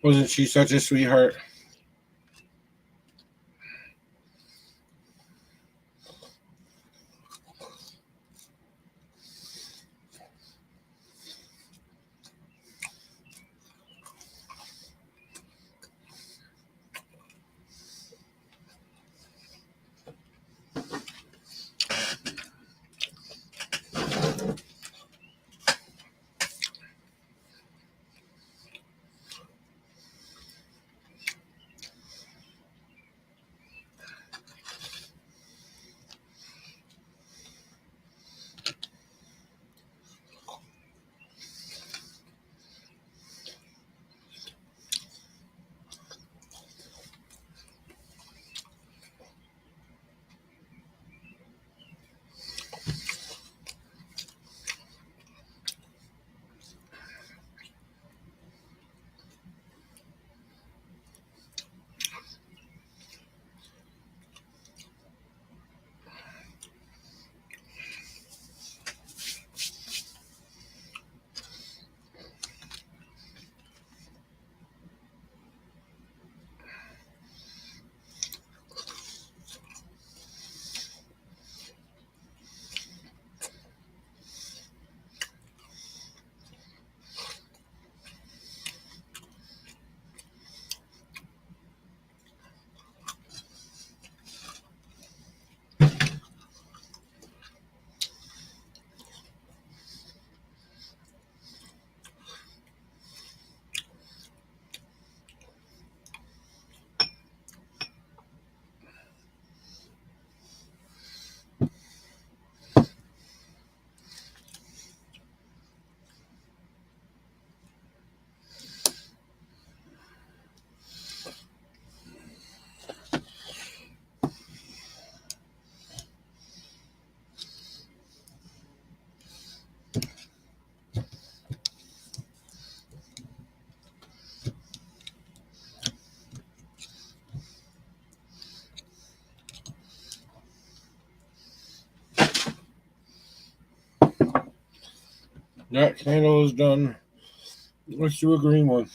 Wasn't she such a sweetheart? That candle is done. Let's do a green one.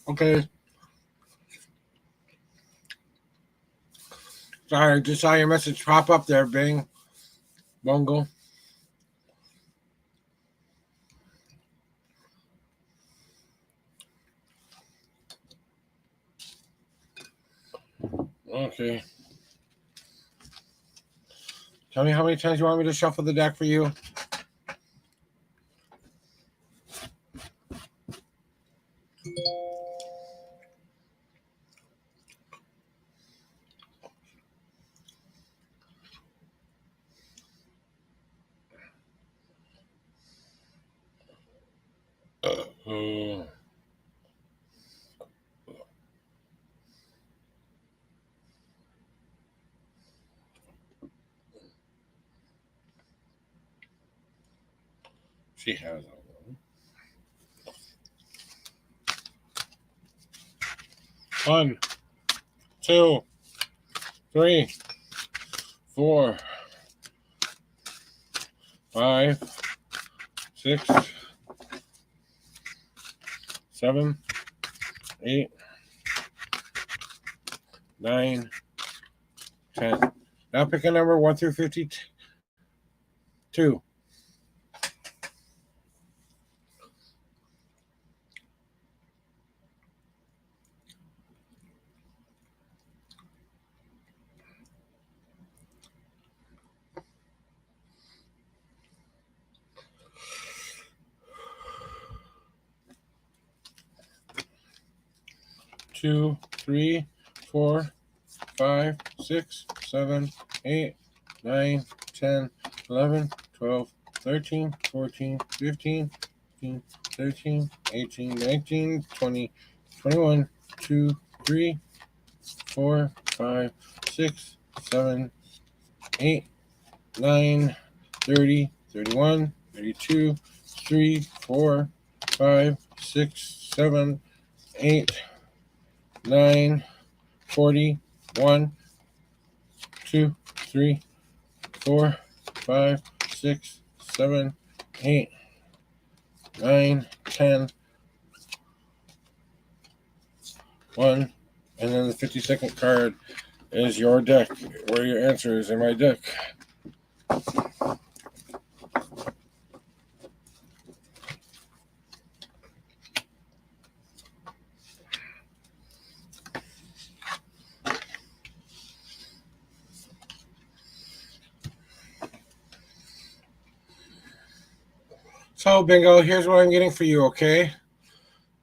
Okay. Sorry, just saw your message pop up there, Bing. Bungle. Okay. Tell me how many times you want me to shuffle the deck for you. Uh, she has a 1, 2, 3, 4, 5, 6, 7, 8, 9, 10. Now pick a number 1 through 52. 2, 3, 4, 5, 6, 7, 8, 9, 10, 11, 12, 13, 14, 15, 16, 17, 18, 19, 20, 21, 2, 3, 4, 5, 6, 7, 8, 9, 30, 31, 32, 3, 4, 5, 6, 7, 8, 9, 40, 1, 2, 3, 4, 5, 6, 7, 8, 9, 10, 1. And then the 52nd card is your deck, where your answer is in my deck. So, Bingo, here's what I'm getting for you, okay?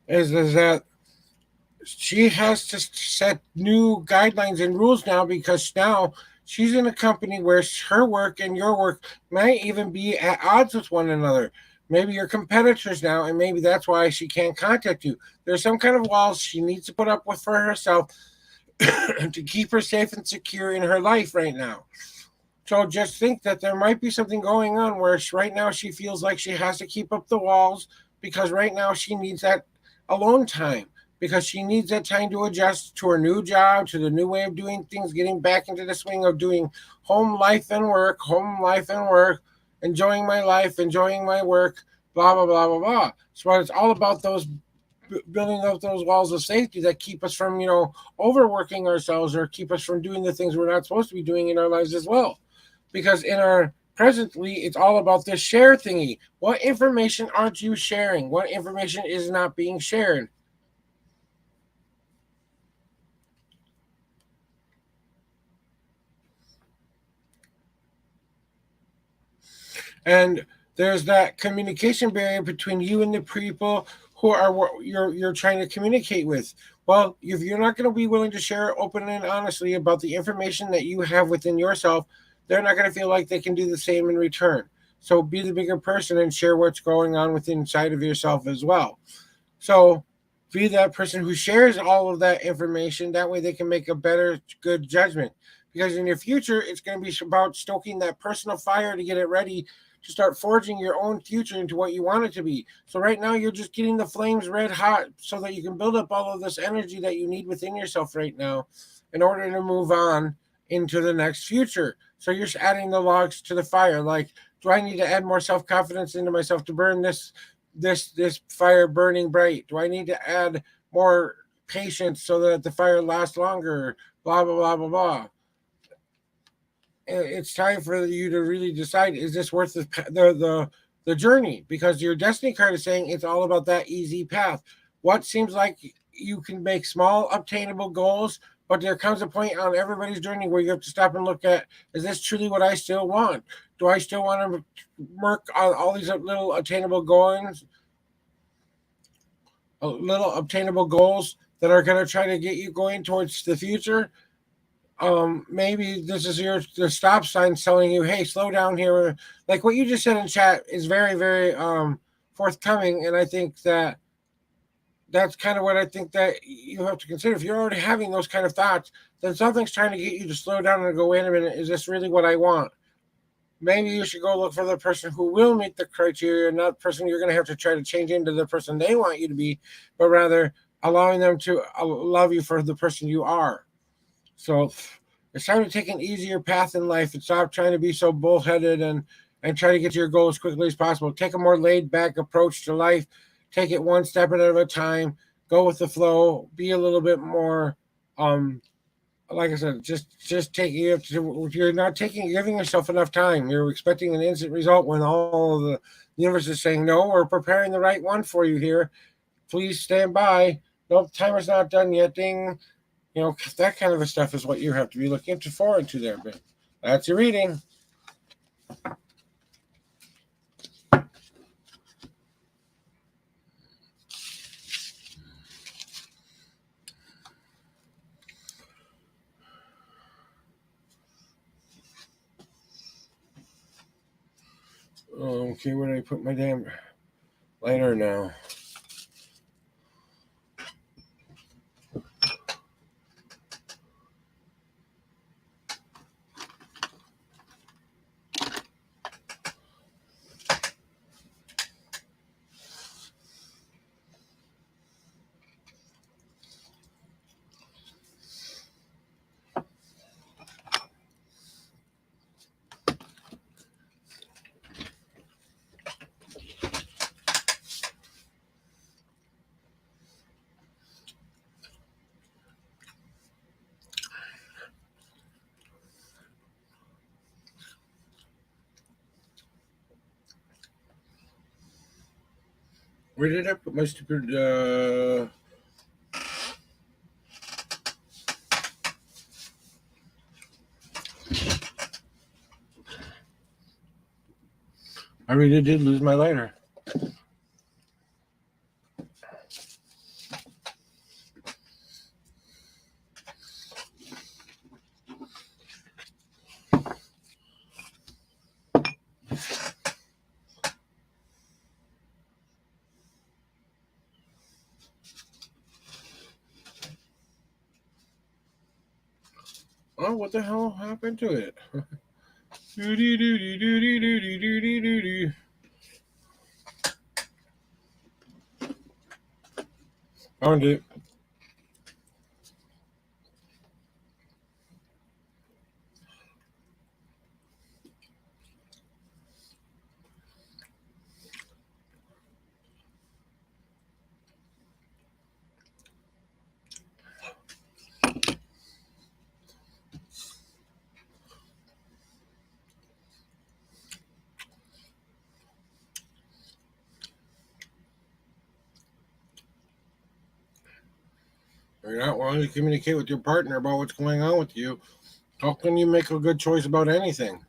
Is that she has to set new guidelines and rules now, because now she's in a company where her work and your work might even be at odds with one another. Maybe you're competitors now, and maybe that's why she can't contact you. There's some kind of walls she needs to put up with for herself to keep her safe and secure in her life right now. So just think that there might be something going on where right now she feels like she has to keep up the walls, because right now she needs that alone time, because she needs that time to adjust to her new job, to the new way of doing things, getting back into the swing of doing home, life, and work, enjoying my life, enjoying my work, blah, blah, blah, blah, blah. So it's all about those building up those walls of safety that keep us from, overworking ourselves, or keep us from doing the things we're not supposed to be doing in our lives as well. Because in our presently, it's all about this share thingy. What information aren't you sharing? What information is not being shared? And there's that communication barrier between you and the people who are what you're trying to communicate with. Well, if you're not going to be willing to share openly and honestly about the information that you have within yourself, they're not going to feel like they can do the same in return. So be the bigger person and share what's going on within inside of yourself as well. So be that person who shares all of that information. That way they can make a better, good judgment. Because in your future, it's going to be about stoking that personal fire to get it ready to start forging your own future into what you want it to be. So right now, you're just getting the flames red hot so that you can build up all of this energy that you need within yourself right now in order to move on into the next future. So you're just adding the logs to the fire. Like, do I need to add more self-confidence into myself to burn this fire burning bright? Do I need to add more patience so that the fire lasts longer, blah, blah, blah, blah, blah. It's time for you to really decide, is this worth the journey? Because your destiny card is saying it's all about that easy path. What seems like you can make small obtainable goals, but there comes a point on everybody's journey where you have to stop and look at, is this truly what I still want? Do I still want to work on all these little attainable goals, little obtainable goals that are going to try to get you going towards the future? Maybe this is the stop sign telling you, hey, slow down here. Like what you just said in chat is very, very forthcoming, and I think that's kind of what I think that you have to consider. If you're already having those kind of thoughts, then something's trying to get you to slow down and go, wait a minute, is this really what I want? Maybe you should go look for the person who will meet the criteria, not the person you're going to have to try to change into the person they want you to be, but rather allowing them to love you for the person you are. So it's time to take an easier path in life and stop trying to be so bullheaded and try to get to your goal as quickly as possible. Take a more laid back approach to life. Take it one step at a time. Go with the flow. Be a little bit more, like I said, just take you. You're not giving yourself enough time. You're expecting an instant result when all of the universe is saying no. We're preparing the right one for you here. Please stand by. Nope, timer's not done yet. Ding. That kind of a stuff is what you have to be looking forward to there, Ben. That's your reading. Okay, where did I put my damn lighter now? Where did I put my stupid I really did lose my lighter. Oh, what the hell happened to it? Found it. You're not willing to communicate with your partner about what's going on with you. How can you make a good choice about anything?